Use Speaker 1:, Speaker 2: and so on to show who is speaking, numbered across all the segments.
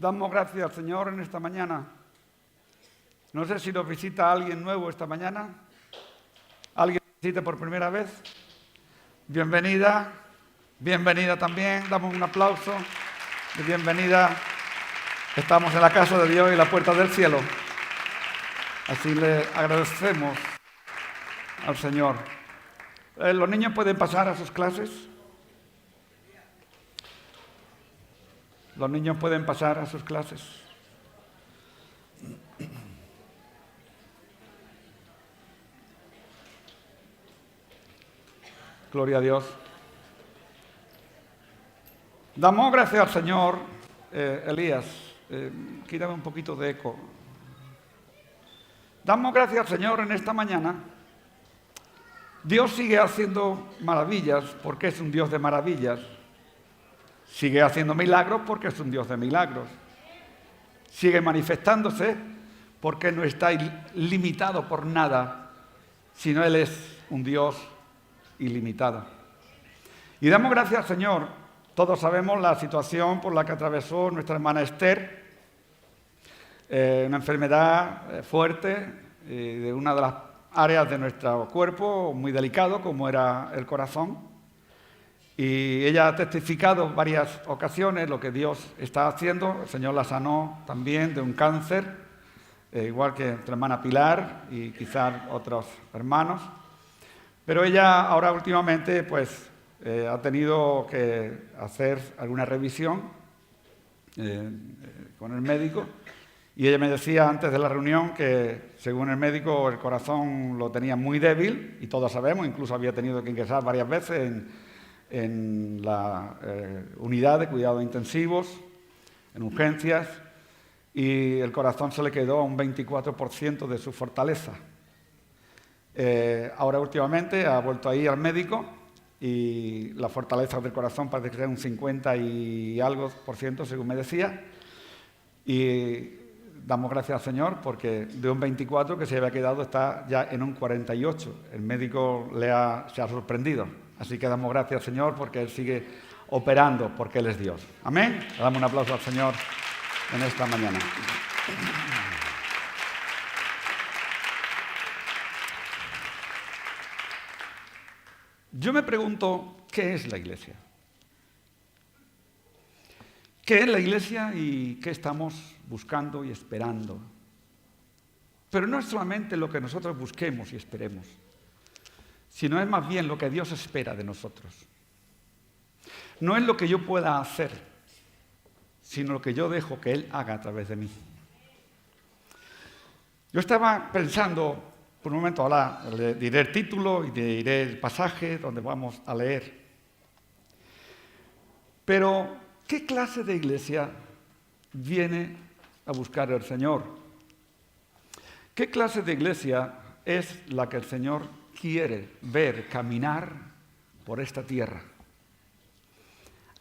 Speaker 1: Damos gracias al Señor en esta mañana. No sé si nos visita alguien nuevo esta mañana. ¿Alguien nos visita por primera vez? Bienvenida, bienvenida también. Damos un aplauso de bienvenida. Estamos en la casa de Dios y la puerta del cielo. Así le agradecemos al Señor. ¿Los niños pueden pasar a sus clases? Los niños pueden pasar a sus clases. Gloria a Dios. Damos gracias al Señor. Elías, quítame un poquito de eco. Damos gracias al Señor en esta mañana. Dios sigue haciendo maravillas porque es un Dios de maravillas. Sigue haciendo milagros porque es un Dios de milagros. Sigue manifestándose porque no está limitado por nada, sino Él es un Dios ilimitado. Y damos gracias al Señor. Todos sabemos la situación por la que atravesó nuestra hermana Esther, una enfermedad fuerte de una de las áreas de nuestro cuerpo muy delicado, como era el corazón. Y ella ha testificado en varias ocasiones lo que Dios está haciendo. El Señor la sanó también de un cáncer, igual que nuestra hermana Pilar y quizás otros hermanos. Pero ella ahora últimamente pues ha tenido que hacer alguna revisión con el médico. Y ella me decía antes de la reunión que, según el médico, el corazón lo tenía muy débil, y todos sabemos, incluso había tenido que ingresar varias veces en la unidad de cuidados intensivos, en urgencias, y el corazón se le quedó a un 24% de su fortaleza. Ahora últimamente ha vuelto a ir al médico y la fortaleza del corazón parece que sea un 50 y algo por ciento, según me decía, y damos gracias al Señor porque de un 24 que se había quedado está ya en un 48. El médico se ha sorprendido. Así que damos gracias al Señor porque Él sigue operando, porque Él es Dios. Amén. Le damos un aplauso al Señor en esta mañana. Yo me pregunto, ¿qué es la Iglesia? ¿Qué es la Iglesia y qué estamos buscando y esperando? Pero no es solamente lo que nosotros busquemos y esperemos, sino es más bien lo que Dios espera de nosotros. No es lo que yo pueda hacer, sino lo que yo dejo que Él haga a través de mí. Yo estaba pensando, por un momento ahora le diré el título y le diré el pasaje donde vamos a leer. Pero, ¿qué clase de iglesia viene a buscar el Señor? ¿Qué clase de iglesia es la que el Señor quiere ver caminar por esta tierra?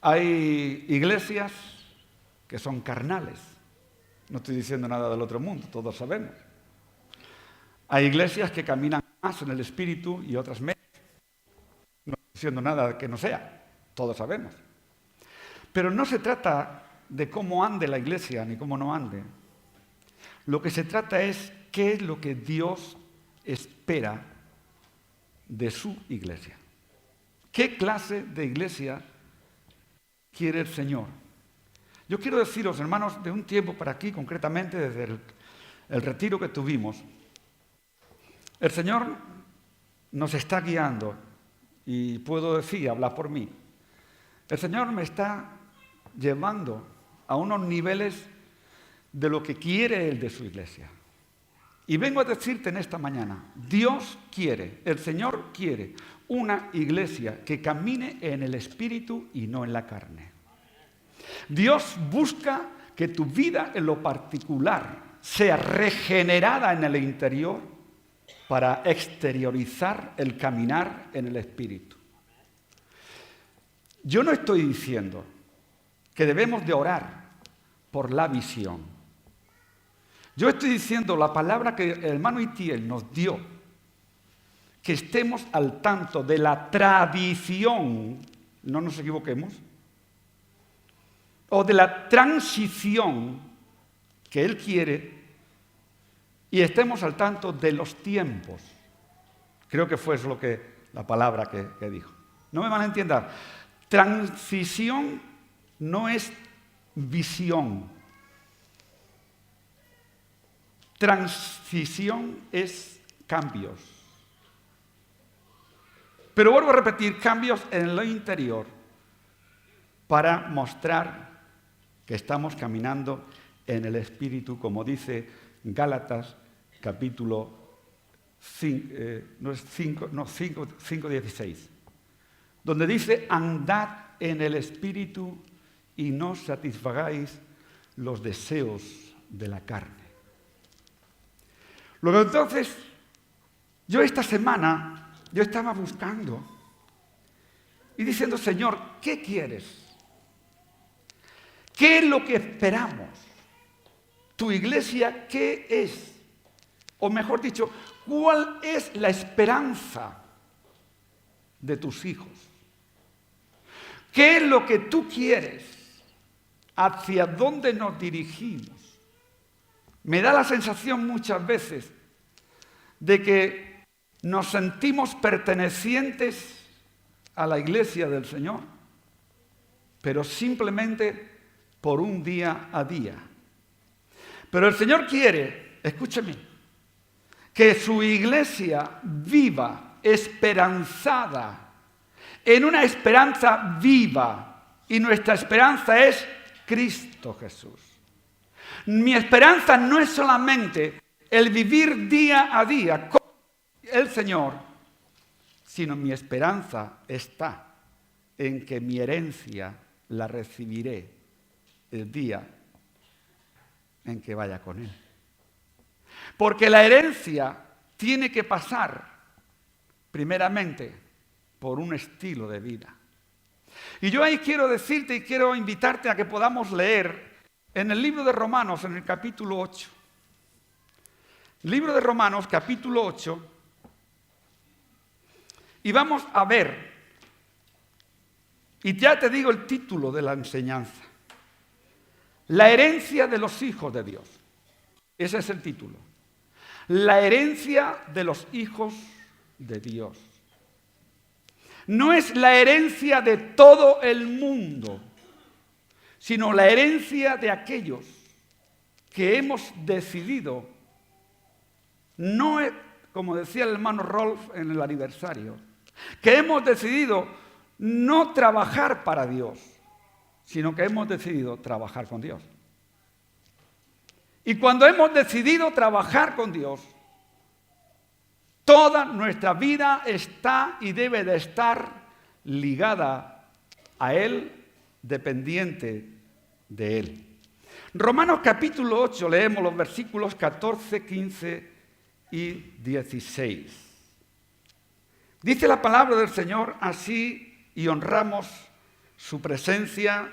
Speaker 1: Hay iglesias que son carnales. No estoy diciendo nada del otro mundo, todos sabemos. Hay iglesias que caminan más en el espíritu y otras menos. No estoy diciendo nada que no sea, todos sabemos. Pero no se trata de cómo ande la iglesia ni cómo no ande. Lo que se trata es qué es lo que Dios espera de su iglesia. ¿Qué clase de iglesia quiere el Señor? Yo quiero deciros, hermanos, de un tiempo para aquí, concretamente desde el retiro que tuvimos, el Señor nos está guiando, y puedo decir, hablar por mí, el Señor me está llevando a unos niveles de lo que quiere Él de su iglesia. Y vengo a decirte en esta mañana, Dios quiere, el Señor quiere una iglesia que camine en el espíritu y no en la carne. Dios busca que tu vida en lo particular sea regenerada en el interior para exteriorizar el caminar en el espíritu. Yo no estoy diciendo que debemos de orar por la visión. Yo estoy diciendo la palabra que el hermano Itiel nos dio, que estemos al tanto de la tradición, no nos equivoquemos, o de la transición que Él quiere y estemos al tanto de los tiempos. Creo que fue eso la palabra que dijo. No me van a entender. Transición no es visión. Transición es cambios. Pero vuelvo a repetir, cambios en lo interior para mostrar que estamos caminando en el Espíritu, como dice Gálatas capítulo 5:16, donde dice: andad en el Espíritu y no satisfagáis los deseos de la carne. Luego entonces, yo esta semana, yo estaba buscando y diciendo: Señor, ¿qué quieres? ¿Qué es lo que esperamos? ¿Tu iglesia qué es? O mejor dicho, ¿cuál es la esperanza de tus hijos? ¿Qué es lo que tú quieres? ¿Hacia dónde nos dirigimos? Me da la sensación muchas veces de que nos sentimos pertenecientes a la iglesia del Señor, pero simplemente por un día a día. Pero el Señor quiere, escúcheme, que su iglesia viva, esperanzada, en una esperanza viva. Y nuestra esperanza es Cristo Jesús. Mi esperanza no es solamente el vivir día a día con el Señor, sino mi esperanza está en que mi herencia la recibiré el día en que vaya con Él. Porque la herencia tiene que pasar primeramente por un estilo de vida. Y yo ahí quiero decirte y quiero invitarte a que podamos leer en el libro de Romanos, en el capítulo 8. Libro de Romanos, capítulo 8. Y vamos a ver, y ya te digo el título de la enseñanza: la herencia de los hijos de Dios. Ese es el título. La herencia de los hijos de Dios. No es la herencia de todo el mundo, sino la herencia de aquellos que hemos decidido, no es, como decía el hermano Rolf en el aniversario, que hemos decidido no trabajar para Dios, sino que hemos decidido trabajar con Dios. Y cuando hemos decidido trabajar con Dios, toda nuestra vida está y debe de estar ligada a Él, dependiente de Él. Romanos capítulo 8, leemos los versículos 14, 15 y 16. Dice la palabra del Señor así, y honramos su presencia,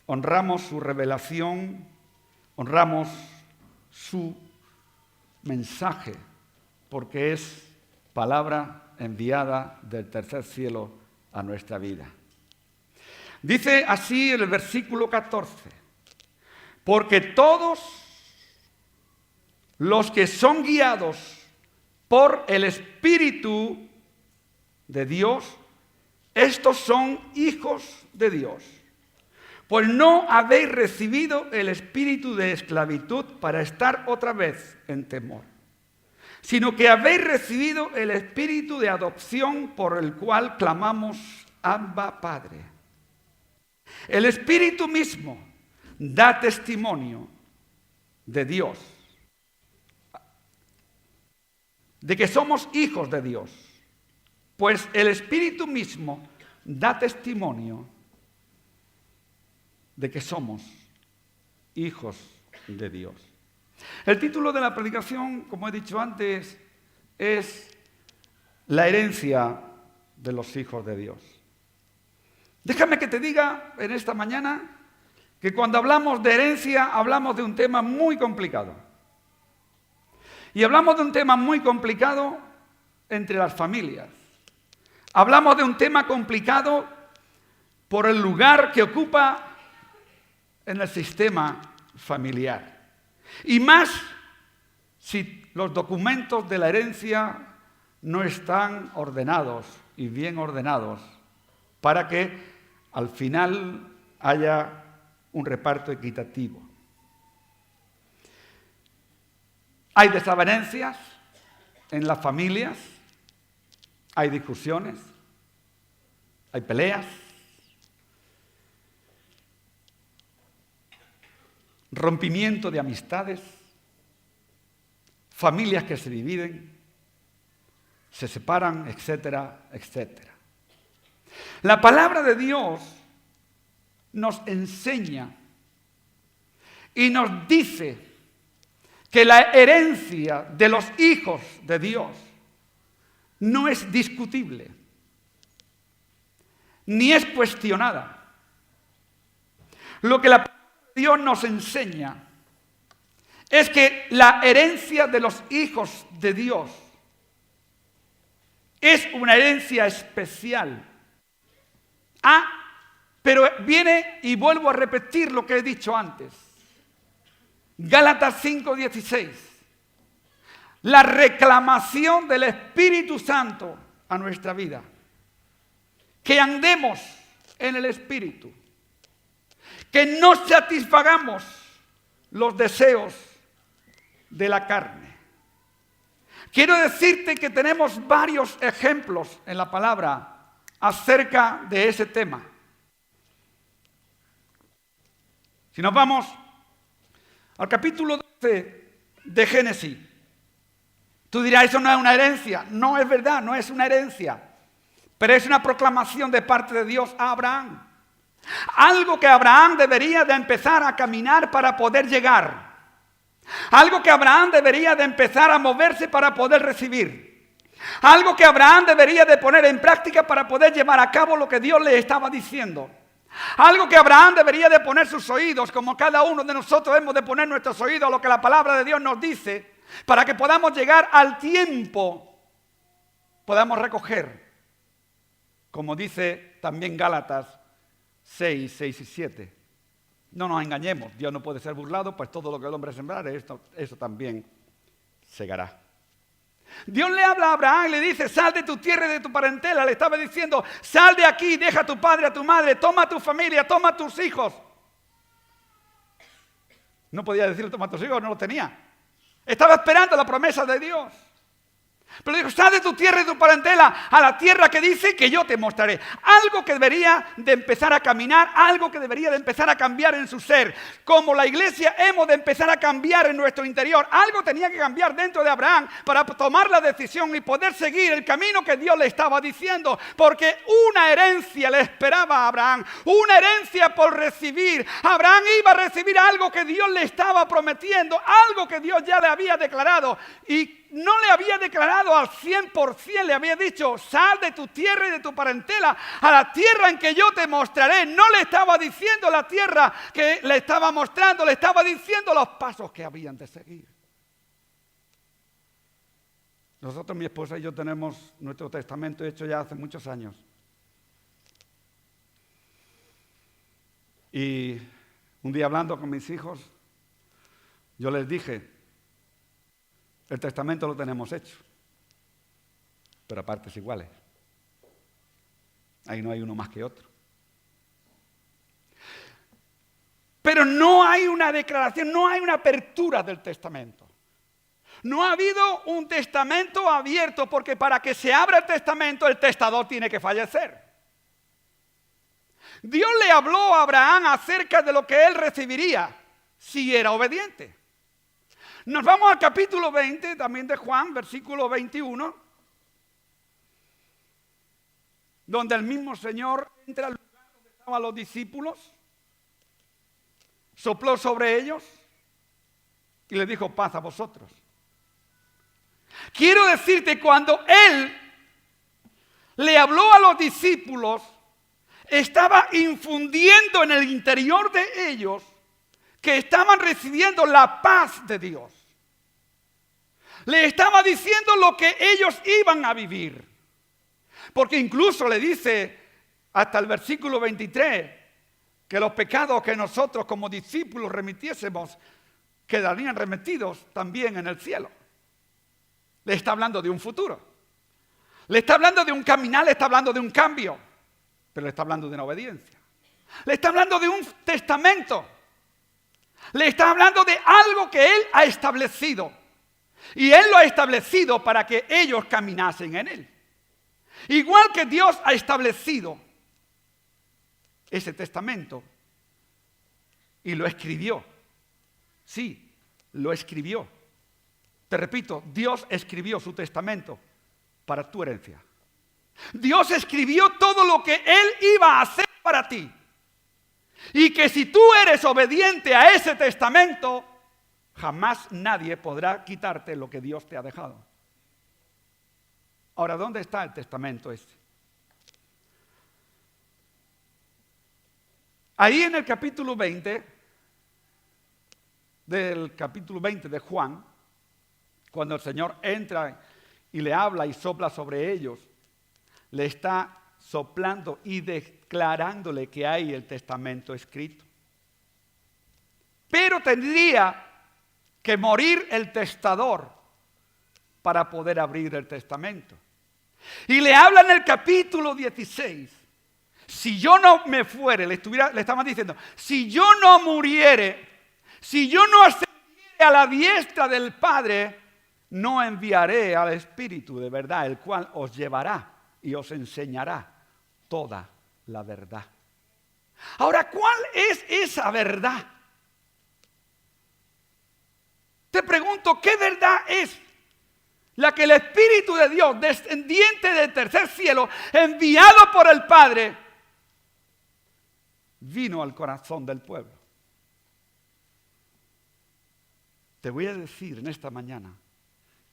Speaker 1: honramos su revelación, honramos su mensaje, porque es palabra enviada del tercer cielo a nuestra vida. Dice así en el versículo 14: porque todos los que son guiados por el Espíritu de Dios, estos son hijos de Dios. Pues no habéis recibido el espíritu de esclavitud para estar otra vez en temor, sino que habéis recibido el espíritu de adopción por el cual clamamos: Abba, Padre. El Espíritu mismo da testimonio de Dios, de que somos hijos de Dios. Pues el Espíritu mismo da testimonio de que somos hijos de Dios. El título de la predicación, como he dicho antes, es la herencia de los hijos de Dios. Déjame que te diga en esta mañana que cuando hablamos de herencia hablamos de un tema muy complicado. Y hablamos de un tema muy complicado entre las familias. Hablamos de un tema complicado por el lugar que ocupa en el sistema familiar. Y más si los documentos de la herencia no están ordenados y bien ordenados para que al final haya un reparto equitativo. Hay desavenencias en las familias, hay discusiones, hay peleas, rompimiento de amistades, familias que se dividen, se separan, etcétera, etcétera. La palabra de Dios nos enseña y nos dice que la herencia de los hijos de Dios no es discutible, ni es cuestionada. Lo que la palabra de Dios nos enseña es que la herencia de los hijos de Dios es una herencia especial. Pero viene y vuelvo a repetir lo que he dicho antes. Gálatas 5:16. La reclamación del Espíritu Santo a nuestra vida. Que andemos en el Espíritu. Que no satisfagamos los deseos de la carne. Quiero decirte que tenemos varios ejemplos en la palabra acerca de ese tema. Si nos vamos al capítulo 12 de Génesis, tú dirás, eso no es una herencia. No es verdad, no es una herencia, pero es una proclamación de parte de Dios a Abraham. Algo que Abraham debería de empezar a caminar para poder llegar. Algo que Abraham debería de empezar a moverse para poder recibir. Algo que Abraham debería de poner en práctica para poder llevar a cabo lo que Dios le estaba diciendo. Algo que Abraham debería de poner sus oídos, como cada uno de nosotros hemos de poner nuestros oídos a lo que la palabra de Dios nos dice, para que podamos llegar al tiempo, podamos recoger, como dice también Gálatas 6 y 7. No nos engañemos, Dios no puede ser burlado, pues todo lo que el hombre sembrare, eso también segará. Dios le habla a Abraham y le dice, sal de tu tierra y de tu parentela. Le estaba diciendo, sal de aquí, deja a tu padre, a tu madre, toma a tu familia, toma a tus hijos. No podía decirle toma a tus hijos, no lo tenía. Estaba esperando la promesa de Dios. Pero dijo, sal de tu tierra y de tu parentela a la tierra que dice que yo te mostraré. Algo que debería de empezar a caminar, algo que debería de empezar a cambiar en su ser. Como la iglesia hemos de empezar a cambiar en nuestro interior. Algo tenía que cambiar dentro de Abraham para tomar la decisión y poder seguir el camino que Dios le estaba diciendo. Porque una herencia le esperaba a Abraham. Una herencia por recibir. Abraham iba a recibir algo que Dios le estaba prometiendo. Algo que Dios ya le había declarado. Y no le había declarado al 100%, le había dicho, sal de tu tierra y de tu parentela a la tierra en que yo te mostraré. No le estaba diciendo la tierra que le estaba mostrando, le estaba diciendo los pasos que habían de seguir. Nosotros, mi esposa y yo, tenemos nuestro testamento hecho ya hace muchos años. Y un día hablando con mis hijos, yo les dije, el testamento lo tenemos hecho, pero a partes iguales. Ahí no hay uno más que otro. Pero no hay una declaración, no hay una apertura del testamento. No ha habido un testamento abierto, porque para que se abra el testamento, el testador tiene que fallecer. Dios le habló a Abraham acerca de lo que él recibiría si era obediente. Nos vamos al capítulo 20, también de Juan, versículo 21, donde el mismo Señor entra al lugar donde estaban los discípulos, sopló sobre ellos y les dijo, paz a vosotros. Quiero decirte, cuando Él le habló a los discípulos, estaba infundiendo en el interior de ellos que estaban recibiendo la paz de Dios. Le estaba diciendo lo que ellos iban a vivir. Porque incluso le dice hasta el versículo 23 que los pecados que nosotros como discípulos remitiésemos quedarían remitidos también en el cielo. Le está hablando de un futuro. Le está hablando de un caminar, le está hablando de un cambio. Pero le está hablando de una obediencia. Le está hablando de un testamento. Le está hablando de algo que Él ha establecido. Y Él lo ha establecido para que ellos caminasen en Él. Igual que Dios ha establecido ese testamento y lo escribió. Sí, lo escribió. Te repito, Dios escribió su testamento para tu herencia. Dios escribió todo lo que Él iba a hacer para ti. Y que si tú eres obediente a ese testamento, jamás nadie podrá quitarte lo que Dios te ha dejado. Ahora, ¿dónde está el testamento este? Ahí en el capítulo 20, del capítulo 20 de Juan, cuando el Señor entra y le habla y sopla sobre ellos, le está soplando y declarándole que hay el testamento escrito. Pero tendría que morir el testador para poder abrir el testamento. Y le habla en el capítulo 16. Si yo no me fuere, le estaba diciendo, si yo no muriere, si yo no ascendiere a la diestra del Padre, no enviaré al Espíritu de verdad, el cual os llevará y os enseñará toda la verdad. Ahora, ¿cuál es esa verdad? Te pregunto, ¿qué verdad es la que el Espíritu de Dios, descendiente del tercer cielo, enviado por el Padre, vino al corazón del pueblo? Te voy a decir en esta mañana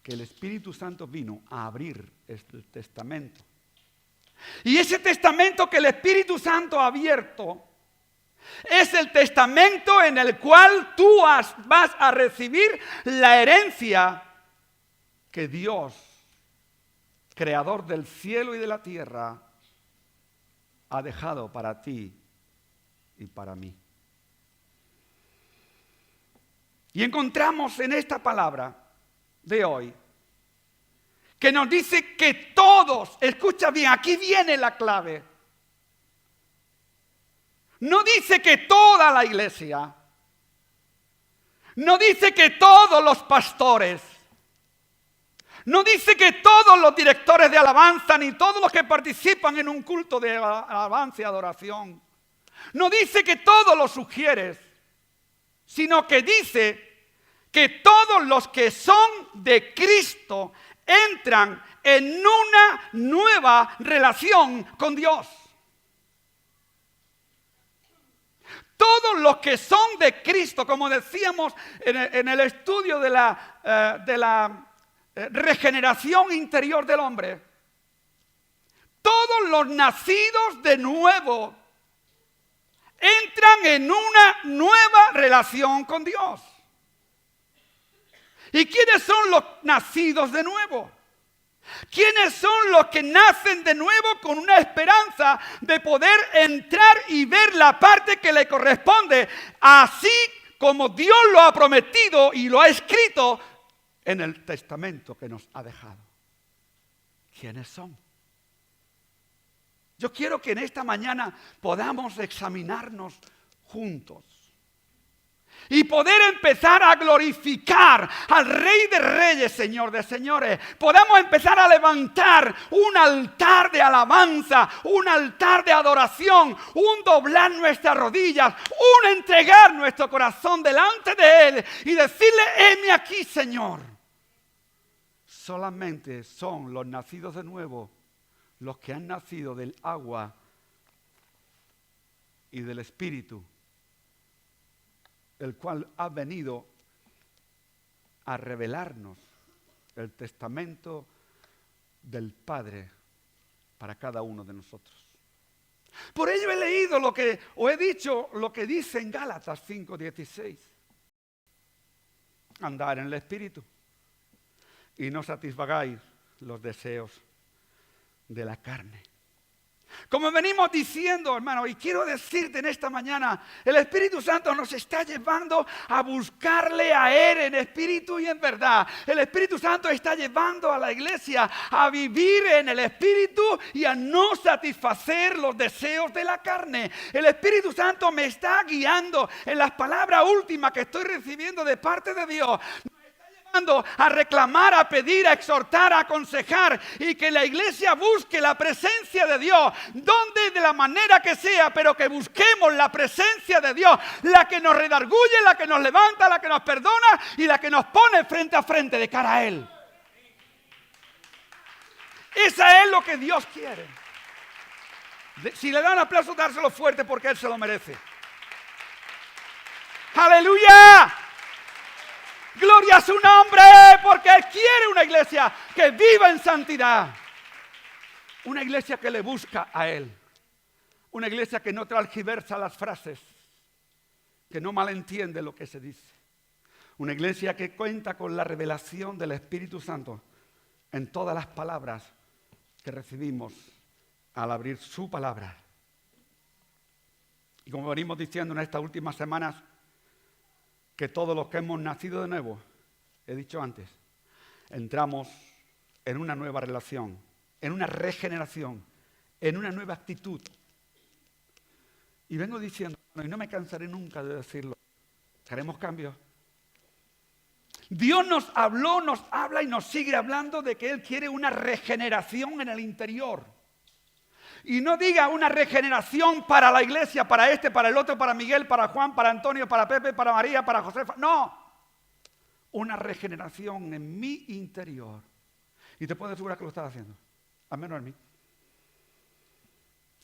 Speaker 1: que el Espíritu Santo vino a abrir este testamento. Y ese testamento que el Espíritu Santo ha abierto es el testamento en el cual tú vas a recibir la herencia que Dios, creador del cielo y de la tierra, ha dejado para ti y para mí. Y encontramos en esta palabra de hoy que nos dice que todos, escucha bien, aquí viene la clave. No dice que toda la iglesia, no dice que todos los pastores, no dice que todos los directores de alabanza, ni todos los que participan en un culto de alabanza y adoración. No dice que todos los sugieres, sino que dice que todos los que son de Cristo entran en una nueva relación con Dios. Todos los que son de Cristo, como decíamos en el estudio de la regeneración interior del hombre, todos los nacidos de nuevo entran en una nueva relación con Dios. ¿Y quiénes son los nacidos de nuevo? ¿Quiénes son los que nacen de nuevo con una esperanza de poder entrar y ver la parte que le corresponde, así como Dios lo ha prometido y lo ha escrito en el testamento que nos ha dejado? ¿Quiénes son? Yo quiero que en esta mañana podamos examinarnos juntos y poder empezar a glorificar al Rey de Reyes, Señor de Señores. Podamos empezar a levantar un altar de alabanza, un altar de adoración, un doblar nuestras rodillas, un entregar nuestro corazón delante de Él y decirle: heme aquí, Señor. Solamente son los nacidos de nuevo los que han nacido del agua y del Espíritu, el cual ha venido a revelarnos el testamento del Padre para cada uno de nosotros. Por ello he leído he dicho lo que dice en Gálatas 5:16. Andar en el Espíritu y no satisfagáis los deseos de la carne. Como venimos diciendo, hermano, y quiero decirte en esta mañana, el Espíritu Santo nos está llevando a buscarle a Él en espíritu y en verdad. El Espíritu Santo está llevando a la iglesia a vivir en el Espíritu y a no satisfacer los deseos de la carne. El Espíritu Santo me está guiando en las palabras últimas que estoy recibiendo de parte de Dios. A reclamar, a pedir, a exhortar, a aconsejar y que la iglesia busque la presencia de Dios, donde de la manera que sea, pero que busquemos la presencia de Dios, la que nos redarguye, la que nos levanta, la que nos perdona y la que nos pone frente a frente de cara a Él. Esa es lo que Dios quiere. Si le dan un aplauso, dárselo fuerte porque Él se lo merece. ¡Aleluya! Gloria a su nombre, porque Él quiere una iglesia que viva en santidad. Una iglesia que le busca a Él. Una iglesia que no transgiversa las frases, que no malentiende lo que se dice. Una iglesia que cuenta con la revelación del Espíritu Santo en todas las palabras que recibimos al abrir su palabra. Y como venimos diciendo en estas últimas semanas, que todos los que hemos nacido de nuevo, he dicho antes, entramos en una nueva relación, en una regeneración, en una nueva actitud. Y vengo diciendo, y no me cansaré nunca de decirlo, queremos cambios. Dios nos habló, nos habla y nos sigue hablando de que Él quiere una regeneración en el interior. Y no diga una regeneración para la iglesia, para este, para el otro, para Miguel, para Juan, para Antonio, para Pepe, para María, para Josefa. No. Una regeneración en mi interior. Y te puedo asegurar que lo está haciendo. Al menos en mí.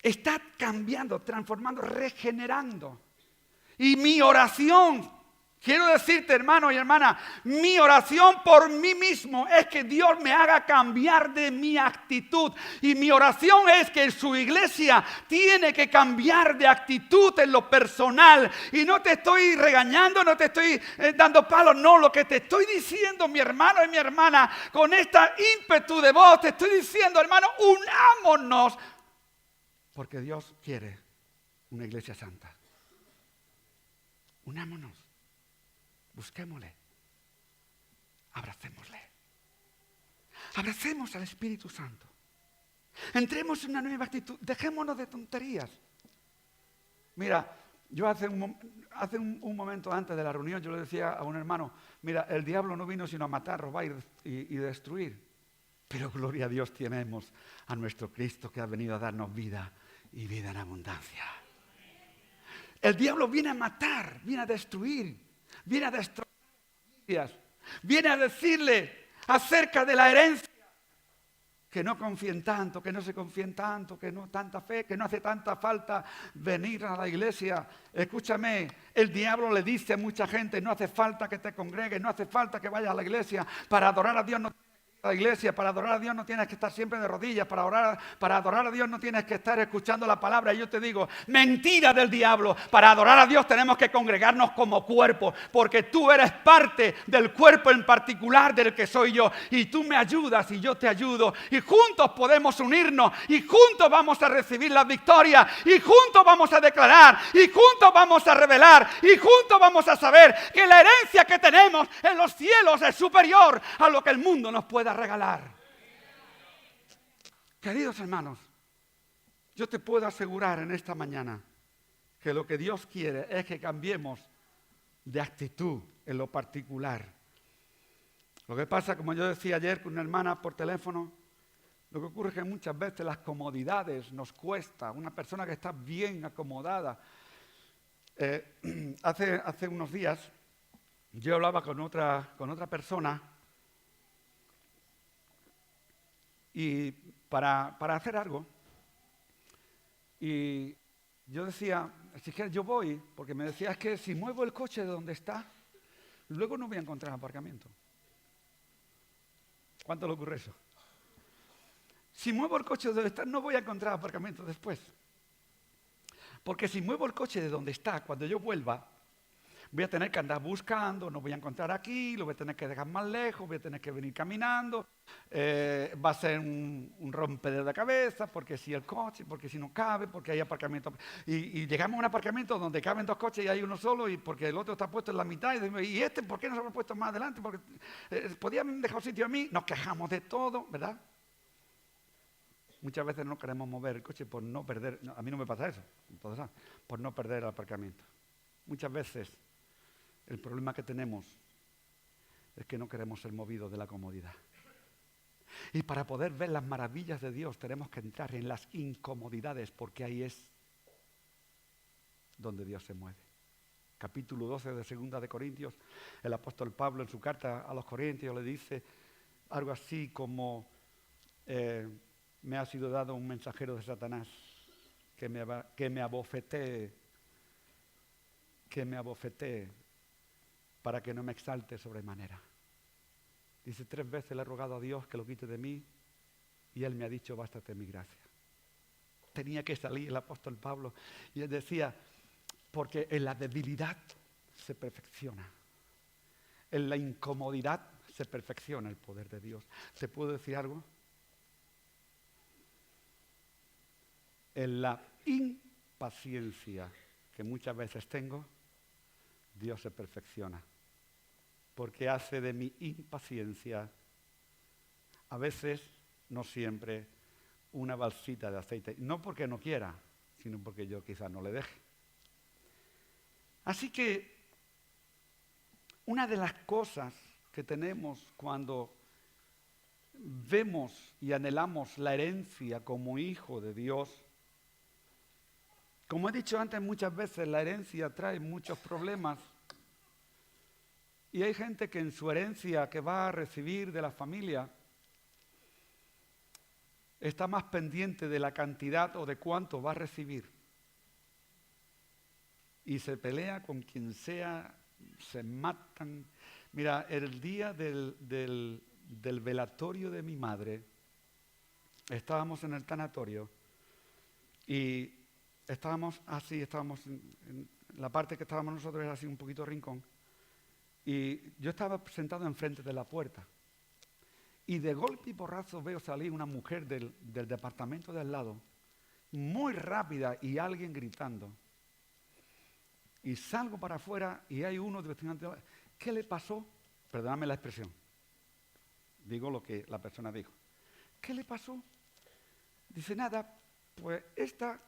Speaker 1: Está cambiando, transformando, regenerando. Y mi oración, quiero decirte, hermano y hermana, mi oración por mí mismo es que Dios me haga cambiar de mi actitud. Y mi oración es que su iglesia tiene que cambiar de actitud en lo personal. Y no te estoy regañando, no te estoy dando palos, no. Lo que te estoy diciendo, mi hermano y mi hermana, con esta ímpetu de voz, te estoy diciendo, hermano, unámonos. Porque Dios quiere una iglesia santa. Unámonos. Busquémosle, abracémosle, abracemos al Espíritu Santo, entremos en una nueva actitud, dejémonos de tonterías. Mira, yo hace un momento antes de la reunión yo le decía a un hermano, mira, el diablo no vino sino a matar, robar y destruir, pero gloria a Dios tenemos a nuestro Cristo que ha venido a darnos vida y vida en abundancia. El diablo viene a matar, viene a destruir. Viene a destruir familias, viene a decirle acerca de la herencia, que no confíen tanto, que no se confíen tanto, que no tanta fe, que no hace tanta falta venir a la iglesia. Escúchame, el diablo le dice a mucha gente, no hace falta que te congregues, no hace falta que vayas a la iglesia, para adorar a Dios no la iglesia, para adorar a Dios no tienes que estar siempre de rodillas, para adorar a Dios no tienes que estar escuchando la palabra. Y yo te digo, mentira del diablo, para adorar a Dios tenemos que congregarnos como cuerpo, porque tú eres parte del cuerpo en particular del que soy yo, y tú me ayudas y yo te ayudo, y juntos podemos unirnos, y juntos vamos a recibir la victoria, y juntos vamos a declarar, y juntos vamos a revelar, y juntos vamos a saber que la herencia que tenemos en los cielos es superior a lo que el mundo nos pueda regalar. Queridos hermanos, yo te puedo asegurar en esta mañana que lo que Dios quiere es que cambiemos de actitud en lo particular. Lo que pasa, como yo decía ayer con una hermana por teléfono, lo que ocurre es que muchas veces las comodidades nos cuesta. Una persona que está bien acomodada. Hace unos días yo hablaba con otra persona y para hacer algo, y yo decía, si es que yo voy, porque me decía, es que si muevo el coche de donde está, luego no voy a encontrar aparcamiento. ¿Cuánto le ocurre eso? Si muevo el coche de donde está, no voy a encontrar aparcamiento después. Porque si muevo el coche de donde está, cuando yo vuelva, Voy a tener que andar buscando, no voy a encontrar aquí, lo voy a tener que dejar más lejos, voy a tener que venir caminando, va a ser un rompedero de cabeza, porque si el coche, porque si no cabe, porque hay aparcamiento. Y llegamos a un aparcamiento donde caben 2 coches y hay uno solo, y porque el otro está puesto en la mitad, y decimos, ¿y este por qué no se lo ha puesto más adelante? Porque podían dejar sitio a mí, nos quejamos de todo, ¿verdad? Muchas veces no queremos mover el coche por no perder, a mí no me pasa eso, entonces, por no perder el aparcamiento. Muchas veces el problema que tenemos es que no queremos ser movidos de la comodidad. Y para poder ver las maravillas de Dios tenemos que entrar en las incomodidades, porque ahí es donde Dios se mueve. Capítulo 12 de 2 de Corintios, el apóstol Pablo en su carta a los Corintios le dice algo así como, me ha sido dado un mensajero de Satanás que me abofetee para que no me exalte sobremanera. Dice, 3 veces le he rogado a Dios que lo quite de mí y Él me ha dicho, bástate mi gracia. Tenía que salir el apóstol Pablo y él decía, porque en la debilidad se perfecciona, en la incomodidad se perfecciona el poder de Dios. ¿Te puedo decir algo? En la impaciencia que muchas veces tengo, Dios se perfecciona, porque hace de mi impaciencia, a veces, no siempre, una balsita de aceite. No porque no quiera, sino porque yo quizás no le deje. Así que, una de las cosas que tenemos cuando vemos y anhelamos la herencia como hijo de Dios, como he dicho antes muchas veces, la herencia trae muchos problemas. Y hay gente que en su herencia que va a recibir de la familia está más pendiente de la cantidad o de cuánto va a recibir. Y se pelea con quien sea, se matan. Mira, el día del velatorio de mi madre, estábamos en el tanatorio y estábamos en la parte que estábamos nosotros era así un poquito rincón. Y yo estaba sentado enfrente de la puerta y de golpe y porrazo veo salir una mujer del departamento de al lado, muy rápida y alguien gritando. Y salgo para afuera y hay uno de vecinos. ¿Qué le pasó? Perdóname la expresión. Digo lo que la persona dijo. ¿Qué le pasó? Dice, nada, pues esta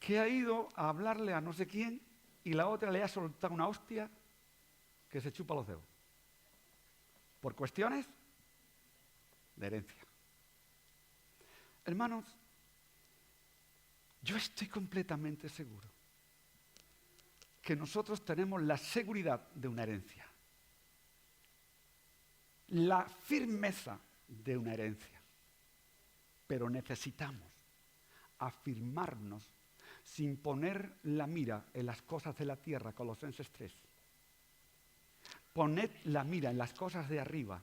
Speaker 1: que ha ido a hablarle a no sé quién y la otra le ha soltado una hostia que se chupa los dedos. Por cuestiones de herencia. Hermanos, yo estoy completamente seguro que nosotros tenemos la seguridad de una herencia, la firmeza de una herencia, pero necesitamos afirmarnos sin poner la mira en las cosas de la tierra, Colosenses 3. Poned la mira en las cosas de arriba,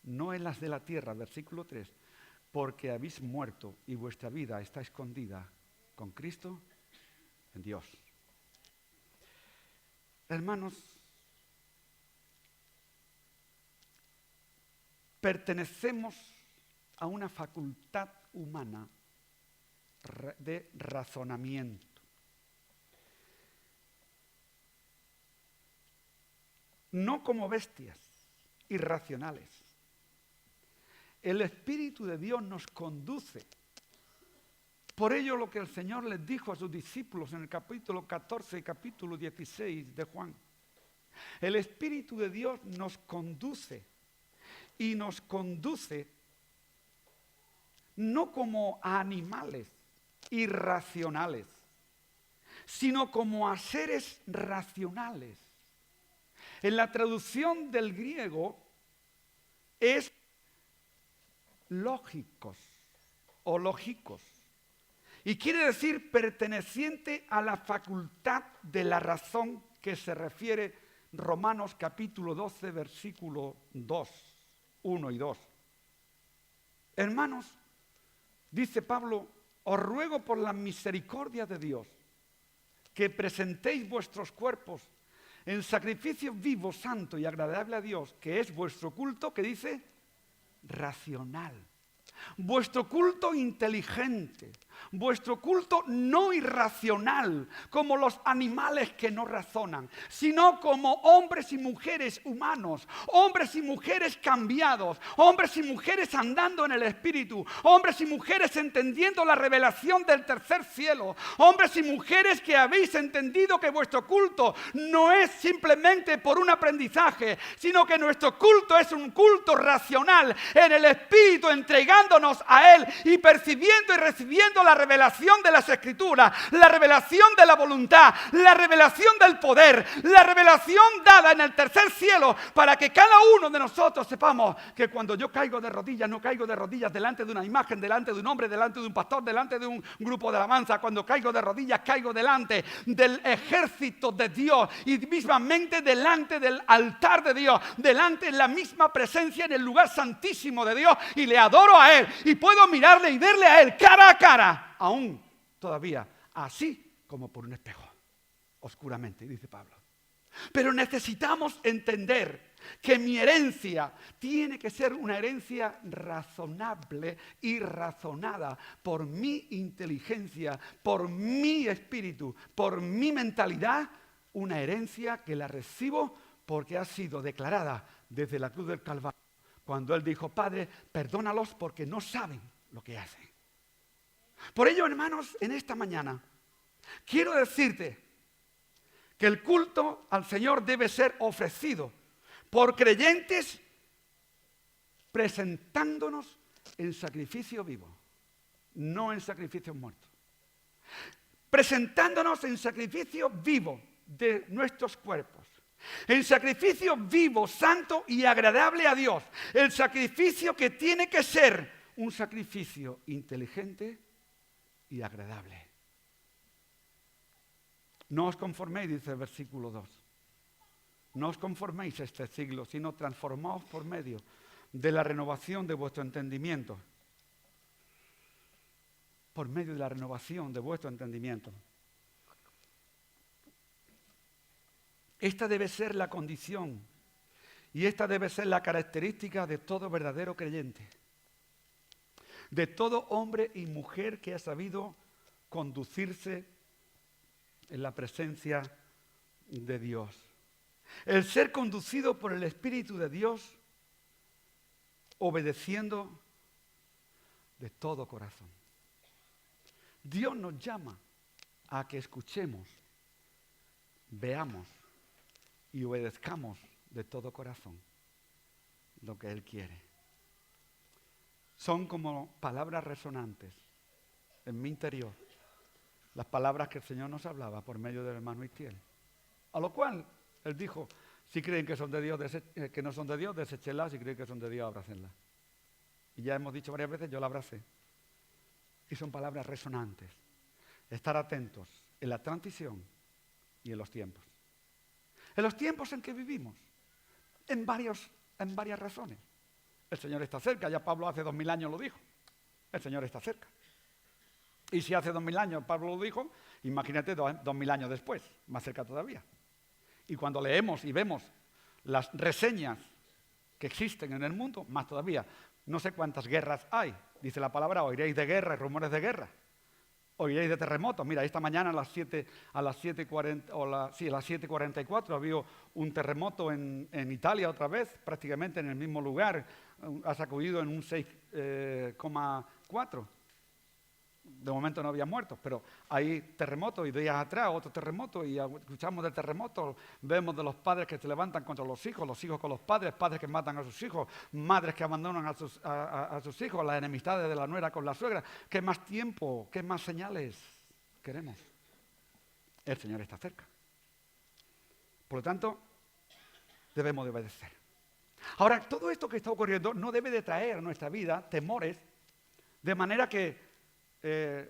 Speaker 1: no en las de la tierra, versículo 3, porque habéis muerto y vuestra vida está escondida con Cristo en Dios. Hermanos, pertenecemos a una facultad humana de razonamiento. No como bestias irracionales. El Espíritu de Dios nos conduce. Por ello lo que el Señor les dijo a sus discípulos en el capítulo 14 y capítulo 16 de Juan. El Espíritu de Dios nos conduce y nos conduce no como a animales irracionales, sino como a seres racionales. En la traducción del griego es lógicos o lógicos. Y quiere decir perteneciente a la facultad de la razón que se refiere Romanos capítulo 12, versículo 2, 1 y 2. Hermanos, dice Pablo, os ruego por la misericordia de Dios que presentéis vuestros cuerpos en sacrificio vivo, santo y agradable a Dios, que es vuestro culto, que dice, racional. Vuestro culto inteligente, vuestro culto no irracional, como los animales que no razonan, sino como hombres y mujeres humanos, hombres y mujeres cambiados, hombres y mujeres andando en el Espíritu, hombres y mujeres entendiendo la revelación del tercer cielo, hombres y mujeres que habéis entendido que vuestro culto no es simplemente por un aprendizaje, sino que nuestro culto es un culto racional en el Espíritu, entregándonos a Él y percibiendo y recibiendo la revelación de las Escrituras, la revelación de la voluntad, la revelación del poder, la revelación dada en el tercer cielo, para que cada uno de nosotros sepamos que cuando yo caigo de rodillas, no caigo de rodillas delante de una imagen, delante de un hombre, delante de un pastor, delante de un grupo de alabanza. Cuando caigo de rodillas, caigo delante del ejército de Dios y mismamente delante del altar de Dios, delante de la misma presencia en el lugar santísimo de Dios, y le adoro a Él y puedo mirarle y verle a Él cara a cara, aún todavía así como por un espejo, oscuramente, dice Pablo. Pero necesitamos entender que mi herencia tiene que ser una herencia razonable y razonada por mi inteligencia, por mi espíritu, por mi mentalidad, una herencia que la recibo porque ha sido declarada desde la cruz del Calvario, cuando Él dijo, Padre, perdónalos porque no saben lo que hacen. Por ello, hermanos, en esta mañana quiero decirte que el culto al Señor debe ser ofrecido por creyentes presentándonos en sacrificio vivo, no en sacrificios muertos. Presentándonos en sacrificio vivo de nuestros cuerpos. El sacrificio vivo, santo y agradable a Dios. El sacrificio que tiene que ser un sacrificio inteligente y agradable. No os conforméis, dice el versículo 2. No os conforméis a este siglo, sino transformaos por medio de la renovación de vuestro entendimiento. Por medio de la renovación de vuestro entendimiento. Esta debe ser la condición y esta debe ser la característica de todo verdadero creyente, de todo hombre y mujer que ha sabido conducirse en la presencia de Dios. El ser conducido por el Espíritu de Dios, obedeciendo de todo corazón. Dios nos llama a que escuchemos, veamos y obedezcamos de todo corazón lo que Él quiere. Son como palabras resonantes en mi interior, las palabras que el Señor nos hablaba por medio del hermano Itiel. A lo cual Él dijo, si creen que son de Dios, que no son de Dios, deséchenlas, si creen que son de Dios, abrácenlas. Y ya hemos dicho varias veces, yo la abracé. Y son palabras resonantes. Estar atentos en la transición y en los tiempos. En los tiempos en que vivimos, en varias razones. El Señor está cerca, ya Pablo hace 2000 años lo dijo. El Señor está cerca. Y si hace 2000 años Pablo lo dijo, imagínate 2000 años después, más cerca todavía. Y cuando leemos y vemos las reseñas que existen en el mundo, más todavía. No sé cuántas guerras hay. Dice la palabra, oiréis de guerra y rumores de guerra. Oiréis de terremotos. Mira, esta mañana a las 7:44 había un terremoto en Italia otra vez, prácticamente en el mismo lugar. Ha sacudido en un 6,4. De momento no había muertos, pero hay terremotos y días atrás otro terremoto y escuchamos del terremoto, vemos de los padres que se levantan contra los hijos con los padres, padres que matan a sus hijos, madres que abandonan a sus hijos, las enemistades de la nuera con la suegra. ¿Qué más tiempo, qué más señales queremos? El Señor está cerca. Por lo tanto, debemos de obedecer. Ahora, todo esto que está ocurriendo no debe de traer a nuestra vida temores, de manera que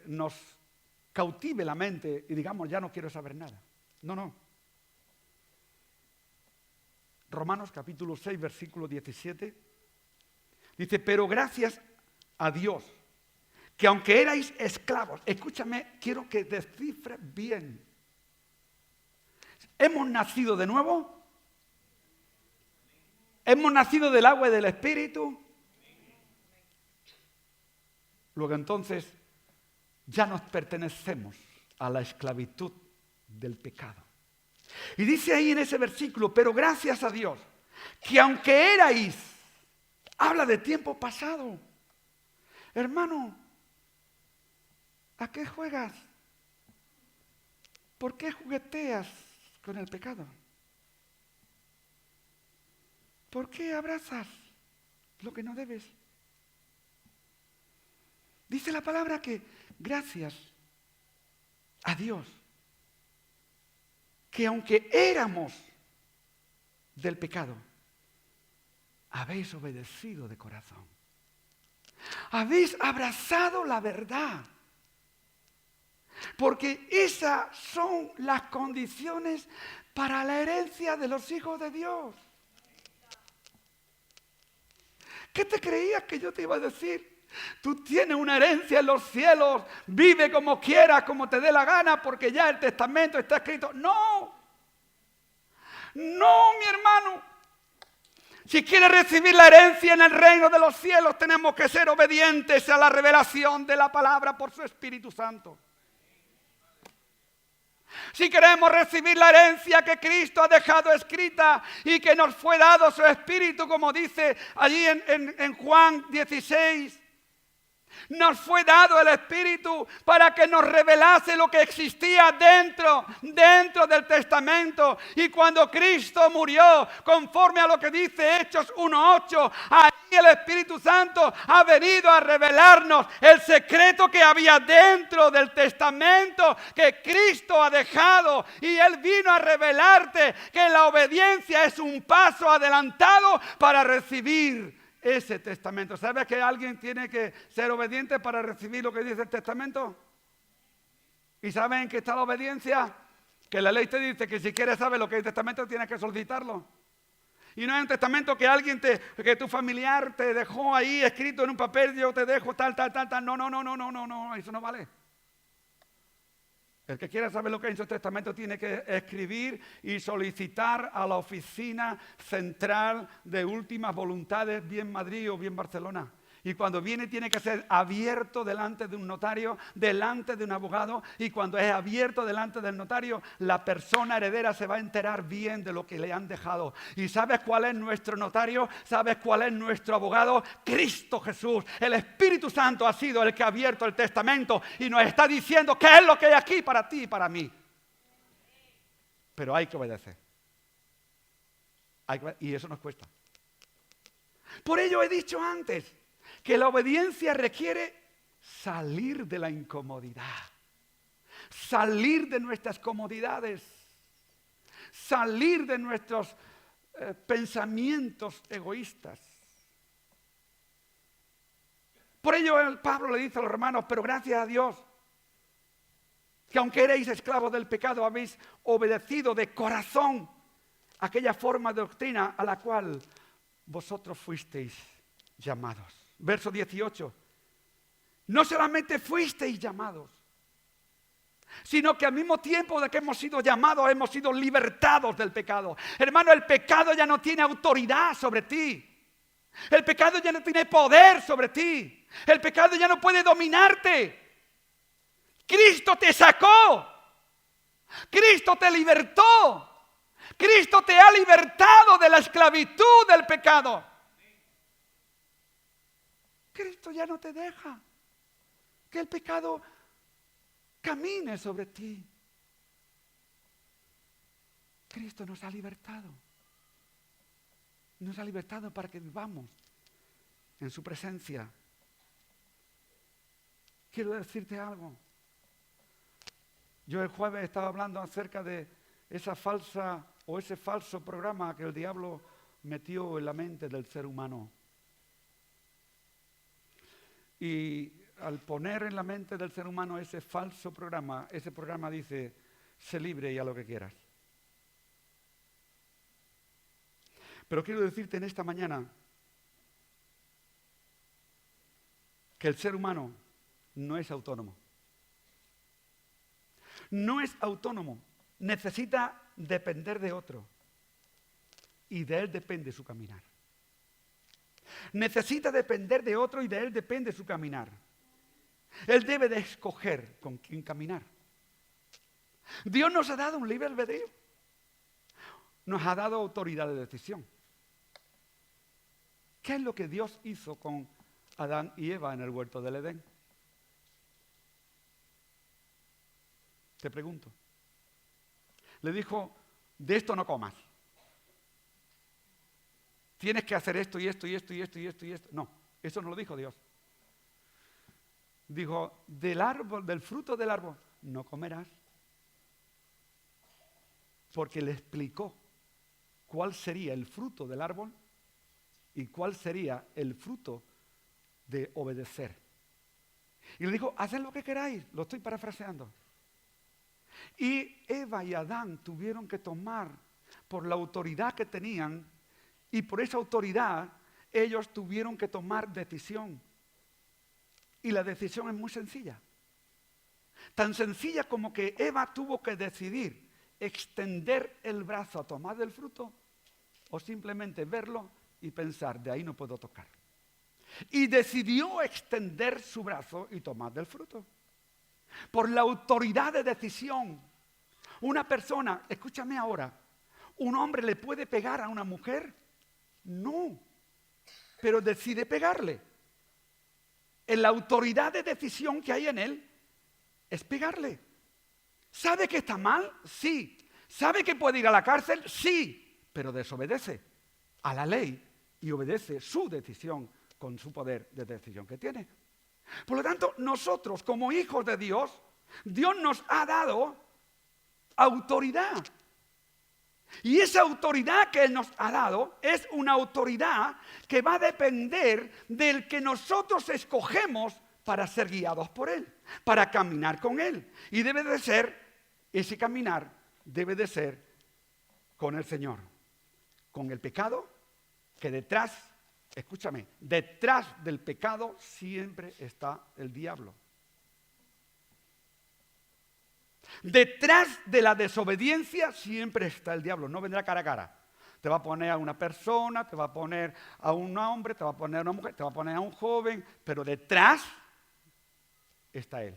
Speaker 1: nos cautive la mente y digamos, ya no quiero saber nada. No. Romanos capítulo 6, versículo 17, dice, pero gracias a Dios, que aunque erais esclavos, escúchame, quiero que descifres bien. ¿Hemos nacido de nuevo? ¿Hemos nacido del agua y del Espíritu? Luego entonces ya nos pertenecemos a la esclavitud del pecado. Y dice ahí en ese versículo, pero gracias a Dios, que aunque erais, habla de tiempo pasado. Hermano, ¿a qué juegas? ¿Por qué jugueteas con el pecado? ¿Por qué abrazas lo que no debes? Dice la palabra que gracias a Dios, que aunque éramos del pecado, habéis obedecido de corazón. Habéis abrazado la verdad. Porque esas son las condiciones para la herencia de los hijos de Dios. ¿Qué te creías que yo te iba a decir? Tú tienes una herencia en los cielos, vive como quieras, como te dé la gana, porque ya el testamento está escrito. No, no, mi hermano. Si quieres recibir la herencia en el reino de los cielos, tenemos que ser obedientes a la revelación de la palabra por su Espíritu Santo. Si queremos recibir la herencia que Cristo ha dejado escrita y que nos fue dado su Espíritu, como dice allí en Juan 16, nos fue dado el Espíritu para que nos revelase lo que existía dentro del testamento. Y cuando Cristo murió, conforme a lo que dice Hechos 1:8, ahí el Espíritu Santo ha venido a revelarnos el secreto que había dentro del testamento que Cristo ha dejado. Y Él vino a revelarte que la obediencia es un paso adelantado para recibir ese testamento. ¿Sabes que alguien tiene que ser obediente para recibir lo que dice el testamento? ¿Y saben en qué está la obediencia? Que la ley te dice que si quieres saber lo que es el testamento tienes que solicitarlo. Y no es un testamento que que tu familiar te dejó ahí escrito en un papel, yo te dejo tal. No, eso no vale. El que quiera saber lo que es el testamento tiene que escribir y solicitar a la oficina central de últimas voluntades, bien Madrid o bien Barcelona. Y cuando viene tiene que ser abierto delante de un notario, delante de un abogado. Y cuando es abierto delante del notario, la persona heredera se va a enterar bien de lo que le han dejado. ¿Y sabes cuál es nuestro notario? ¿Sabes cuál es nuestro abogado? Cristo Jesús. El Espíritu Santo ha sido el que ha abierto el testamento y nos está diciendo qué es lo que hay aquí para ti y para mí. Pero hay que obedecer. Y eso nos cuesta. Por ello he dicho antes que la obediencia requiere salir de la incomodidad, salir de nuestras comodidades, salir de nuestros pensamientos egoístas. Por ello Pablo le dice a los romanos, pero gracias a Dios, que aunque erais esclavos del pecado, habéis obedecido de corazón aquella forma de doctrina a la cual vosotros fuisteis llamados. Verso 18. No solamente fuisteis llamados, sino que al mismo tiempo de que hemos sido llamados, hemos sido libertados del pecado. Hermano, el pecado ya no tiene autoridad sobre ti. El pecado ya no tiene poder sobre ti. El pecado ya no puede dominarte. Cristo te sacó. Cristo te libertó. Cristo te ha libertado de la esclavitud del pecado. Cristo ya no te deja que el pecado camine sobre ti. Cristo nos ha libertado. Nos ha libertado para que vivamos en su presencia. Quiero decirte algo. Yo el jueves estaba hablando acerca de esa falsa o ese falso programa que el diablo metió en la mente del ser humano. Y al poner en la mente del ser humano ese falso programa, ese programa dice, sé libre y haz lo que quieras. Pero quiero decirte en esta mañana que el ser humano no es autónomo. No es autónomo. Necesita depender de otro. Y de él depende su caminar. Necesita depender de otro y de él depende su caminar. Él debe de escoger con quién caminar. Dios nos ha dado un libre albedrío. Nos ha dado autoridad de decisión. ¿Qué es lo que Dios hizo con Adán y Eva en el huerto del Edén? Te pregunto. Le dijo, de esto no comas. Tienes que hacer esto y esto y esto y esto y esto y esto. No, eso no lo dijo Dios. Dijo, del árbol, del fruto del árbol, no comerás. Porque le explicó cuál sería el fruto del árbol y cuál sería el fruto de obedecer. Y le dijo, haced lo que queráis, lo estoy parafraseando. Y Eva y Adán tuvieron que tomar por la autoridad que tenían y por esa autoridad ellos tuvieron que tomar decisión. Y la decisión es muy sencilla. Tan sencilla como que Eva tuvo que decidir extender el brazo a tomar del fruto o simplemente verlo y pensar, de ahí no puedo tocar. Y decidió extender su brazo y tomar del fruto. Por la autoridad de decisión. Una persona, escúchame ahora, ¿un hombre le puede pegar a una mujer? No, pero decide pegarle. En la autoridad de decisión que hay en él es pegarle. ¿Sabe que está mal? Sí. ¿Sabe que puede ir a la cárcel? Sí, pero desobedece a la ley y obedece su decisión con su poder de decisión que tiene. Por lo tanto, nosotros como hijos de Dios, Dios nos ha dado autoridad. Y esa autoridad que Él nos ha dado es una autoridad que va a depender del que nosotros escogemos para ser guiados por Él, para caminar con Él. Y debe de ser, ese caminar debe de ser con el Señor, con el pecado que detrás, escúchame, detrás del pecado siempre está el diablo. Detrás de la desobediencia siempre está el diablo, no vendrá cara a cara. Te va a poner a una persona, te va a poner a un hombre, te va a poner a una mujer, te va a poner a un joven, pero detrás está él,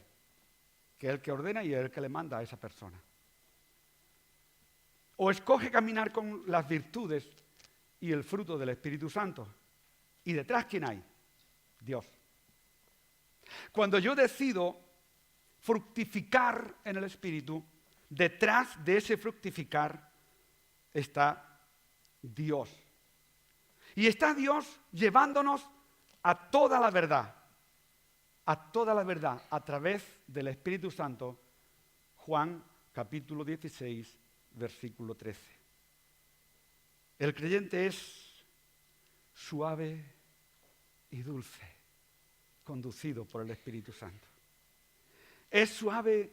Speaker 1: que es el que ordena y es el que le manda a esa persona. O escoge caminar con las virtudes y el fruto del Espíritu Santo. ¿Y detrás quién hay? Dios. Cuando yo decido fructificar en el Espíritu, detrás de ese fructificar está Dios. Y está Dios llevándonos a toda la verdad a través del Espíritu Santo. Juan capítulo 16, versículo 13. El creyente es suave y dulce, conducido por el Espíritu Santo. Es suave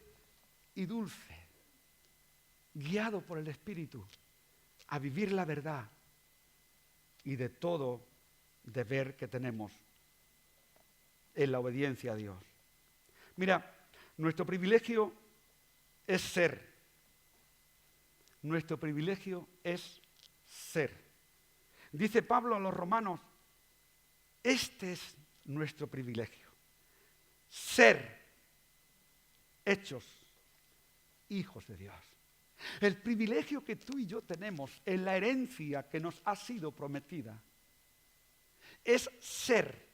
Speaker 1: y dulce, guiado por el Espíritu a vivir la verdad y de todo deber que tenemos en la obediencia a Dios. Mira, nuestro privilegio es ser. Nuestro privilegio es ser. Dice Pablo a los romanos, este es nuestro privilegio. Ser hechos hijos de Dios. El privilegio que tú y yo tenemos en la herencia que nos ha sido prometida es ser,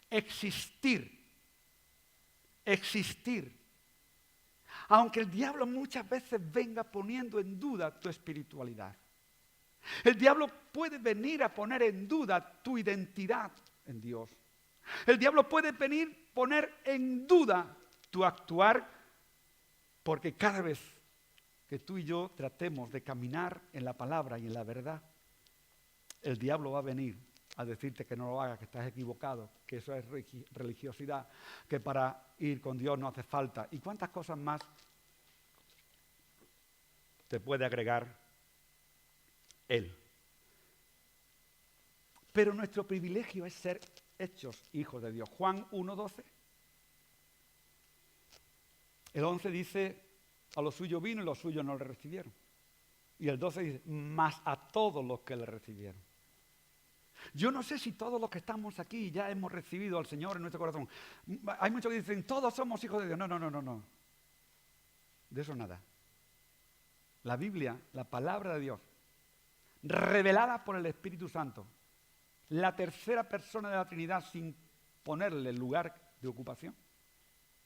Speaker 1: existir. Aunque el diablo muchas veces venga poniendo en duda tu espiritualidad. El diablo puede venir a poner en duda tu identidad en Dios. El diablo puede venir a poner en duda tu actuar, porque cada vez que tú y yo tratemos de caminar en la palabra y en la verdad, el diablo va a venir a decirte que no lo hagas, que estás equivocado, que eso es religiosidad, que para ir con Dios no hace falta. ¿Y cuántas cosas más te puede agregar Él? Pero nuestro privilegio es ser hechos hijos de Dios. Juan 1:12. El 11 dice, a los suyos vino y los suyos no le recibieron. Y el 12 dice, más a todos los que le recibieron. Yo no sé si todos los que estamos aquí ya hemos recibido al Señor en nuestro corazón. Hay muchos que dicen, todos somos hijos de Dios. No. De eso nada. La Biblia, la palabra de Dios, revelada por el Espíritu Santo, la tercera persona de la Trinidad sin ponerle lugar de ocupación,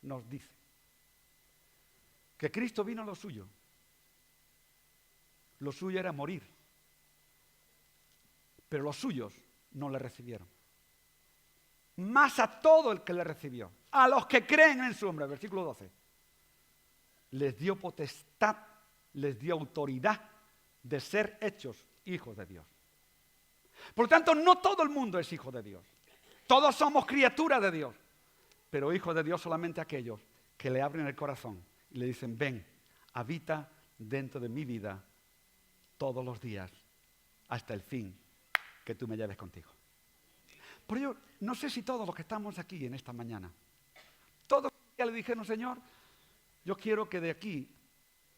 Speaker 1: nos dice que Cristo vino a lo suyo. Lo suyo era morir, pero los suyos no le recibieron. Más a todo el que le recibió, a los que creen en su nombre, versículo 12, les dio potestad, les dio autoridad de ser hechos hijos de Dios. Por lo tanto, no todo el mundo es hijo de Dios. Todos somos criaturas de Dios, pero hijos de Dios solamente aquellos que le abren el corazón y le dicen, ven, habita dentro de mi vida todos los días hasta el fin que tú me lleves contigo. Por ello, no sé si todos los que estamos aquí en esta mañana, todos ya le dijeron, Señor, yo quiero que de aquí,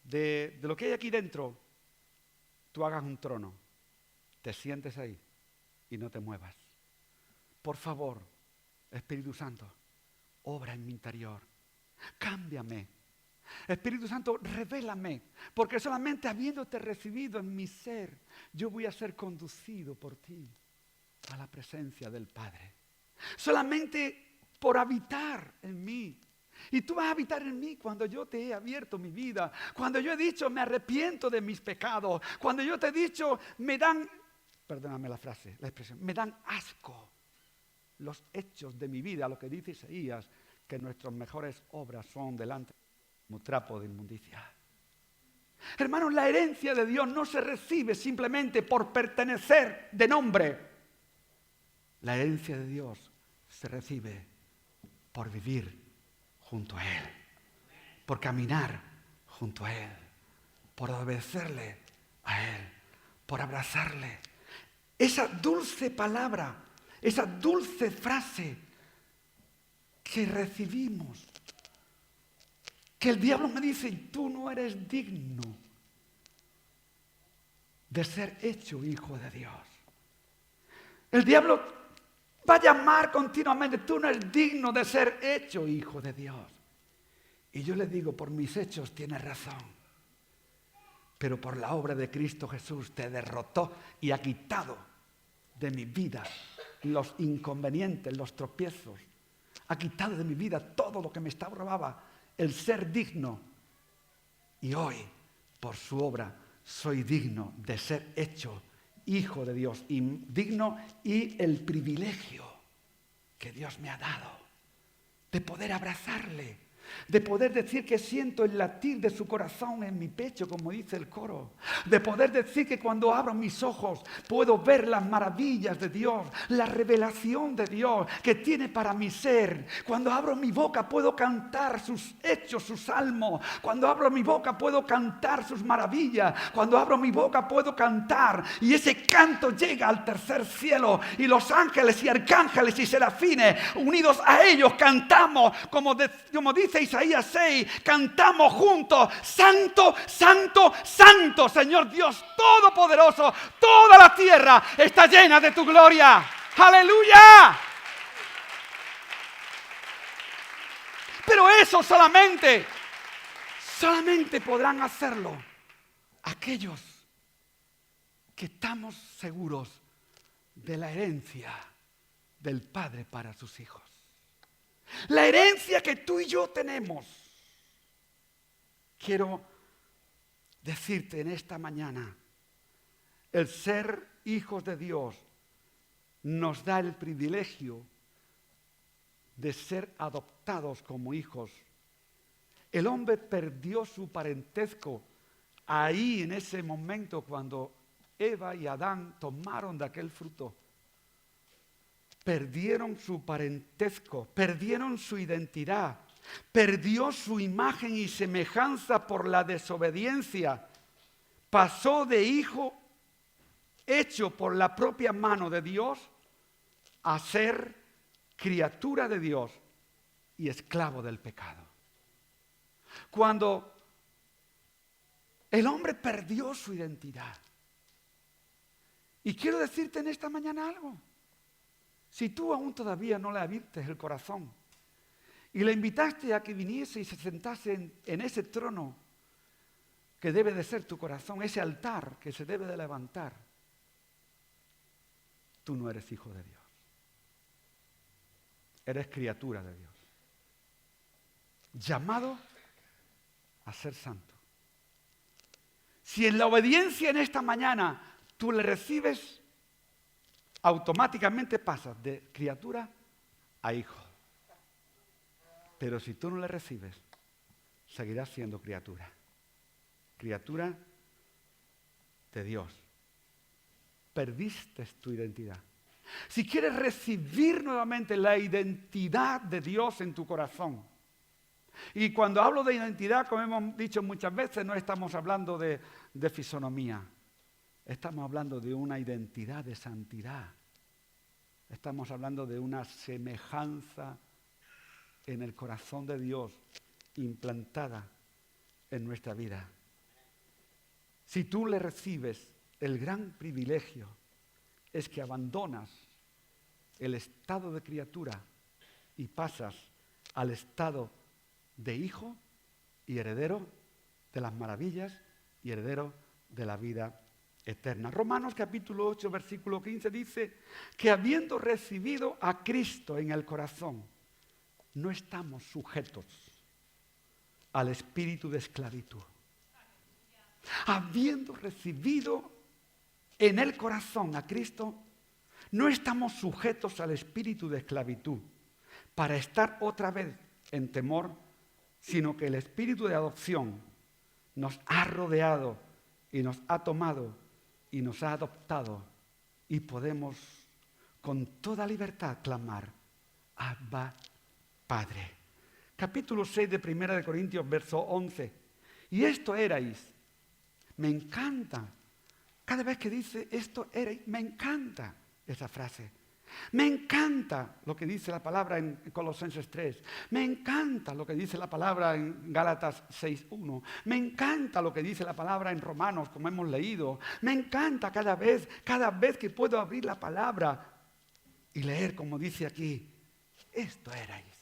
Speaker 1: de lo que hay aquí dentro, tú hagas un trono, te sientes ahí y no te muevas. Por favor, Espíritu Santo, obra en mi interior, cámbiame. Espíritu Santo, revélame, porque solamente habiéndote recibido en mi ser, yo voy a ser conducido por ti a la presencia del Padre. Solamente por habitar en mí. Y tú vas a habitar en mí cuando yo te he abierto mi vida, cuando yo he dicho me arrepiento de mis pecados, cuando yo te he dicho me dan, perdóname la frase, la expresión, me dan asco los hechos de mi vida, lo que dice Isaías, que nuestras mejores obras son delante como trapo de inmundicia. Hermanos, la herencia de Dios no se recibe simplemente por pertenecer de nombre. La herencia de Dios se recibe por vivir junto a Él, por caminar junto a Él, por obedecerle a Él, por abrazarle. Esa dulce palabra, esa dulce frase que recibimos, que el diablo me dice, tú no eres digno de ser hecho hijo de Dios. El diablo va a llamar continuamente, tú no eres digno de ser hecho hijo de Dios. Y yo le digo, por mis hechos tienes razón, pero por la obra de Cristo Jesús te derrotó y ha quitado de mi vida los inconvenientes, los tropiezos. Ha quitado de mi vida todo lo que me robaba, el ser digno. Y hoy, por su obra, soy digno de ser hecho hijo de Dios. Y digno y el privilegio que Dios me ha dado de poder abrazarle, de poder decir que siento el latir de su corazón en mi pecho, como dice el coro, de poder decir que cuando abro mis ojos puedo ver las maravillas de Dios, la revelación de Dios que tiene para mi ser. Cuando abro mi boca puedo cantar sus hechos, sus salmos. Cuando abro mi boca puedo cantar sus maravillas. Cuando abro mi boca puedo cantar y ese canto llega al tercer cielo y los ángeles y arcángeles y serafines unidos a ellos cantamos como dice Isaías 6, cantamos juntos, santo, santo, santo, Señor Dios Todopoderoso, toda la tierra está llena de tu gloria. ¡Aleluya! Pero eso solamente podrán hacerlo aquellos que estamos seguros de la herencia del Padre para sus hijos. La herencia que tú y yo tenemos. Quiero decirte en esta mañana, el ser hijos de Dios nos da el privilegio de ser adoptados como hijos. El hombre perdió su parentesco ahí en ese momento cuando Eva y Adán tomaron de aquel fruto. Perdieron su parentesco, perdieron su identidad, perdió su imagen y semejanza por la desobediencia. Pasó de hijo hecho por la propia mano de Dios a ser criatura de Dios y esclavo del pecado. Cuando El hombre perdió su identidad. Y quiero decirte en esta mañana algo. Si tú aún todavía no le abriste el corazón y le invitaste a que viniese y se sentase en ese trono que debe de ser tu corazón, ese altar que se debe de levantar, tú no eres hijo de Dios. Eres criatura de Dios. Llamado a ser santo. Si en la obediencia en esta mañana tú le recibes, automáticamente pasas de criatura a hijo. Pero si tú no le recibes, seguirás siendo criatura. Criatura de Dios. Perdiste tu identidad. Si quieres recibir nuevamente la identidad de Dios en tu corazón, y cuando hablo de identidad, como hemos dicho muchas veces, no estamos hablando de fisonomía. Estamos hablando de una identidad de santidad. Estamos hablando de una semejanza en el corazón de Dios implantada en nuestra vida. Si tú le recibes, el gran privilegio es que abandonas el estado de criatura y pasas al estado de hijo y heredero de las maravillas y heredero de la vida eterna. Romanos capítulo 8, versículo 15 dice que habiendo recibido a Cristo en el corazón, no estamos sujetos al espíritu de esclavitud. Habiendo recibido en el corazón a Cristo, no estamos sujetos al espíritu de esclavitud para estar otra vez en temor, sino que el espíritu de adopción nos ha rodeado y nos ha tomado y nos ha adoptado y podemos con toda libertad clamar, Abba, Padre. Capítulo 6 de 1 de Corintios, verso 11. Y esto erais. Me encanta. Cada vez que dice esto erais, me encanta esa frase. Me encanta lo que dice la palabra en Colosenses 3. Me encanta lo que dice la palabra en Gálatas 6:1. Me encanta lo que dice la palabra en Romanos, como hemos leído. Me encanta cada vez que puedo abrir la palabra y leer como dice aquí. Esto erais.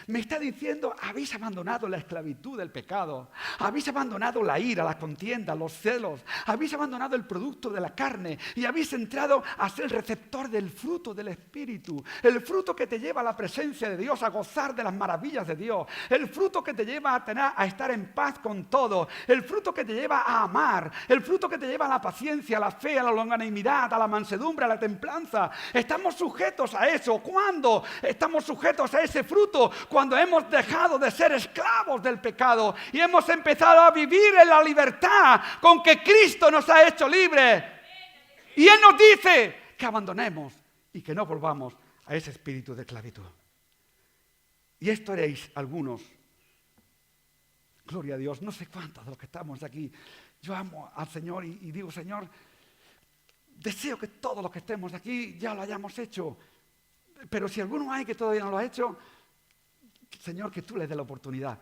Speaker 1: Me está diciendo, habéis abandonado la esclavitud del pecado, habéis abandonado la ira, la contienda, los celos, habéis abandonado el producto de la carne y habéis entrado a ser el receptor del fruto del Espíritu, el fruto que te lleva a la presencia de Dios, a gozar de las maravillas de Dios, el fruto que te lleva a estar en paz con todo, el fruto que te lleva a amar, el fruto que te lleva a la paciencia, a la fe, a la longanimidad, a la mansedumbre, a la templanza. Estamos sujetos a eso. ¿Cuándo estamos sujetos a ese fruto? Cuando hemos dejado de ser esclavos del pecado y hemos empezado a vivir en la libertad con que Cristo nos ha hecho libres. Y Él nos dice que abandonemos y que no volvamos a ese espíritu de esclavitud. Y esto haréis algunos. Gloria a Dios, no sé cuántos de los que estamos aquí. Yo amo al Señor y digo, Señor, deseo que todos los que estemos aquí ya lo hayamos hecho. Pero si alguno hay que todavía no lo ha hecho, Señor, que tú les des la oportunidad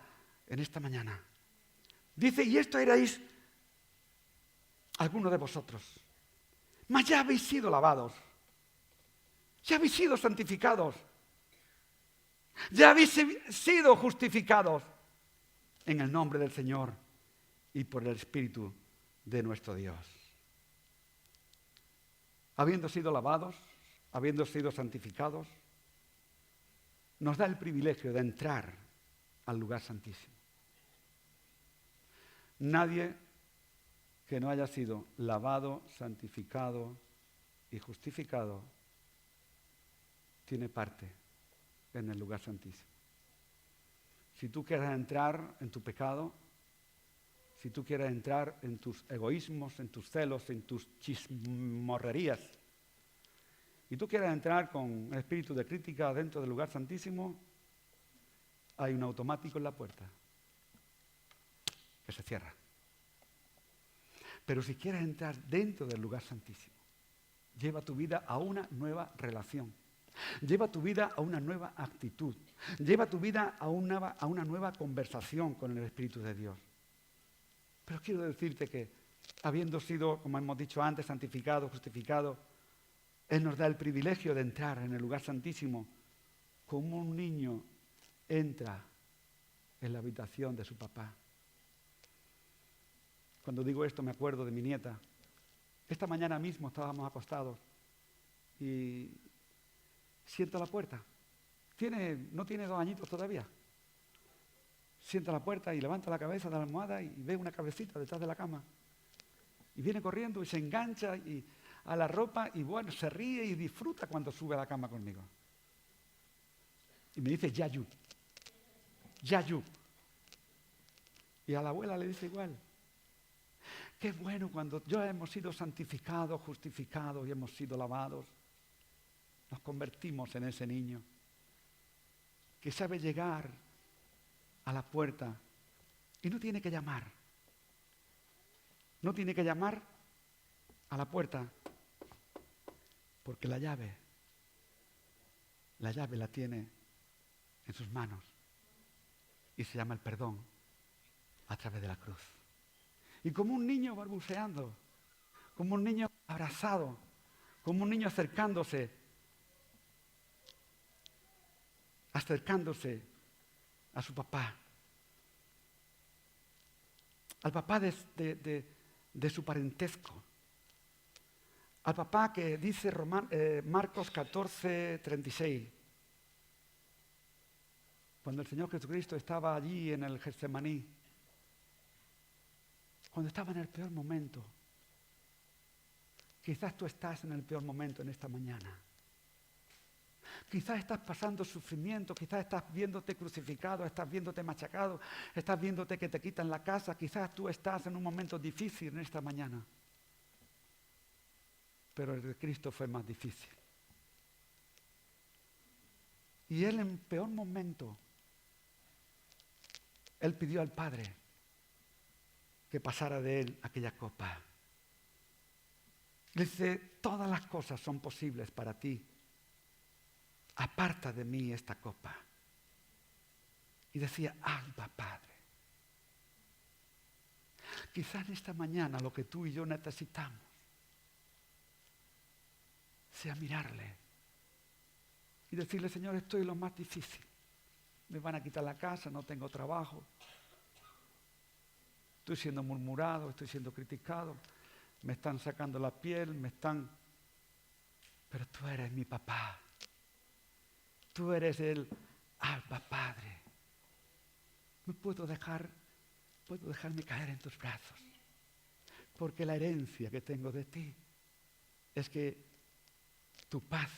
Speaker 1: en esta mañana. Dice, y esto erais algunos de vosotros. Mas ya habéis sido lavados. Ya habéis sido santificados. Ya habéis sido justificados en el nombre del Señor y por el Espíritu de nuestro Dios. Habiendo sido lavados, habiendo sido santificados, nos da el privilegio de entrar al lugar santísimo. Nadie que no haya sido lavado, santificado y justificado tiene parte en el lugar santísimo. Si tú quieres entrar en tu pecado, si tú quieres entrar en tus egoísmos, en tus celos, en tus chismorrerías, y tú quieres entrar con el espíritu de crítica dentro del lugar santísimo, hay un automático en la puerta que se cierra. Pero si quieres entrar dentro del lugar santísimo, lleva tu vida a una nueva relación. Lleva tu vida a una nueva actitud. Lleva tu vida a una nueva conversación con el Espíritu de Dios. Pero quiero decirte que, habiendo sido, como hemos dicho antes, santificado, justificado, Él nos da el privilegio de entrar en el lugar santísimo como un niño entra en la habitación de su papá. Cuando digo esto me acuerdo de mi nieta. Esta mañana mismo estábamos acostados y siento la puerta. No tiene 2 añitos todavía. Sienta la puerta y levanta la cabeza de la almohada y ve una cabecita detrás de la cama. Y viene corriendo y se engancha a la ropa y bueno, se ríe y disfruta cuando sube a la cama conmigo. Y me dice, Yayu. Yayu. Y a la abuela le dice igual. Qué bueno cuando ya hemos sido santificados, justificados y hemos sido lavados. Nos convertimos en ese niño que sabe llegar a la puerta y no tiene que llamar. No tiene que llamar a la puerta porque la llave la tiene en sus manos y se llama el perdón a través de la cruz. Y como un niño balbuceando, como un niño abrazado, como un niño acercándose a su papá, al papá de su parentesco, al papá que dice Marcos 14:36, cuando el Señor Jesucristo estaba allí en el Getsemaní, cuando estaba en el peor momento. Quizás tú estás en el peor momento en esta mañana. Quizás estás pasando sufrimiento, quizás estás viéndote crucificado, estás viéndote machacado, estás viéndote que te quitan la casa, quizás tú estás en un momento difícil en esta mañana. Pero el de Cristo fue más difícil. Y Él en peor momento, Él pidió al Padre que pasara de Él aquella copa. Dice, todas las cosas son posibles para ti. Aparta de mí esta copa. Y decía, Abba, Padre. Quizás en esta mañana lo que tú y yo necesitamos sea mirarle y decirle, Señor, estoy en lo más difícil. Me van a quitar la casa, no tengo trabajo. Estoy siendo murmurado, estoy siendo criticado. Me están sacando la piel, Pero tú eres mi papá. Tú eres el Abba, Padre. No puedo dejarme caer en tus brazos. Porque la herencia que tengo de ti es que tu paz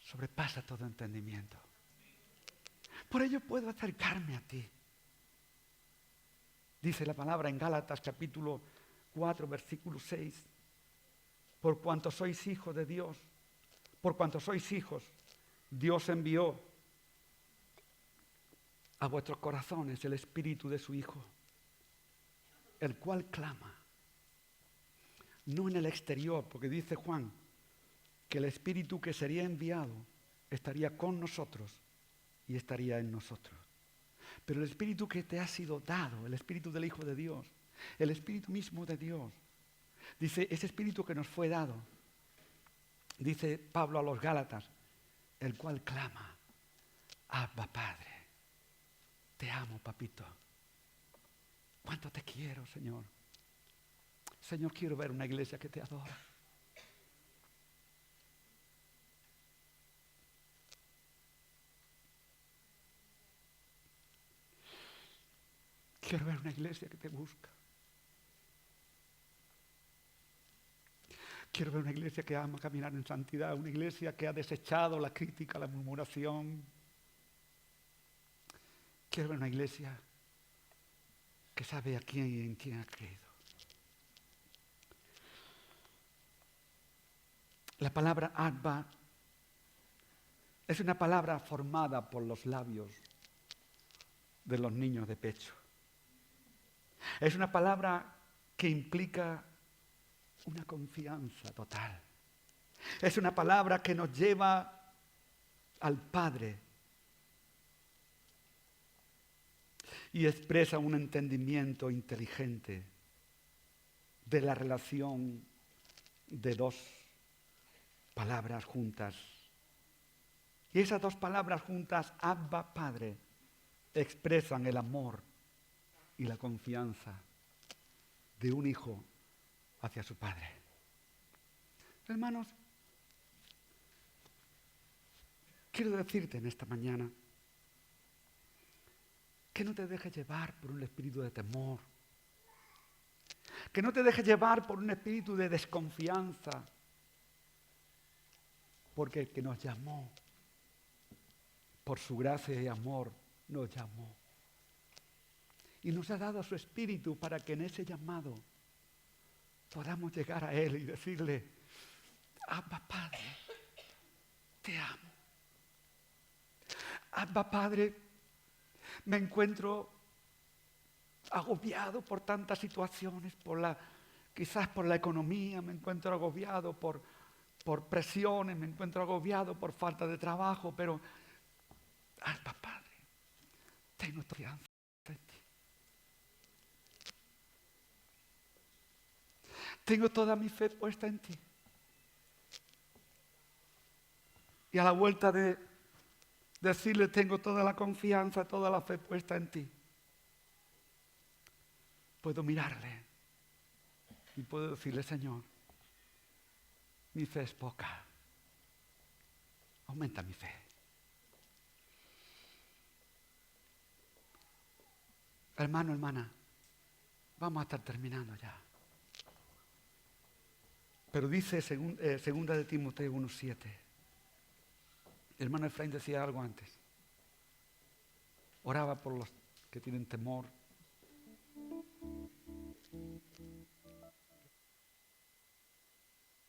Speaker 1: sobrepasa todo entendimiento. Por ello puedo acercarme a ti. Dice la palabra en Gálatas capítulo 4, versículo 6. Por cuanto sois hijos de Dios, por cuanto sois hijos, Dios envió a vuestros corazones el Espíritu de su Hijo, el cual clama. No en el exterior, porque dice Juan que el Espíritu que sería enviado estaría con nosotros y estaría en nosotros. Pero el Espíritu que te ha sido dado, el Espíritu del Hijo de Dios, el Espíritu mismo de Dios, dice, ese Espíritu que nos fue dado, dice Pablo a los Gálatas, el cual clama, Abba, Padre, te amo, papito. ¿Cuánto te quiero, Señor? Señor, quiero ver una iglesia que te adora. Quiero ver una iglesia que te busca. Quiero ver una iglesia que ama caminar en santidad, una iglesia que ha desechado la crítica, la murmuración. Quiero ver una iglesia que sabe a quién y en quién ha creído. La palabra Abba es una palabra formada por los labios de los niños de pecho. Es una palabra que implica una confianza total. Es una palabra que nos lleva al Padre. y expresa un entendimiento inteligente de la relación de dos palabras juntas. Y esas dos palabras juntas, Abba, Padre, expresan el amor y la confianza de un hijo hacia su padre. Hermanos, quiero decirte en esta mañana que no te dejes llevar por un espíritu de temor, que no te dejes llevar por un espíritu de desconfianza, porque el que nos llamó, por su gracia y amor, nos llamó. Y nos ha dado su espíritu para que en ese llamado podamos llegar a Él y decirle, Abba, Padre, te amo. Abba, Padre, me encuentro agobiado por tantas situaciones, quizás por la economía, me encuentro agobiado por presiones, me encuentro agobiado por falta de trabajo, pero, Abba, Padre, tengo confianza en ti. Tengo toda mi fe puesta en ti. Y a la vuelta de decirle, tengo toda la confianza, toda la fe puesta en ti, puedo mirarle y puedo decirle, Señor, mi fe es poca. Aumenta mi fe. Hermano, hermana, vamos a estar terminando ya. Pero dice segunda de Timoteo 1:7. El hermano Efraín decía algo antes. Oraba por los que tienen temor,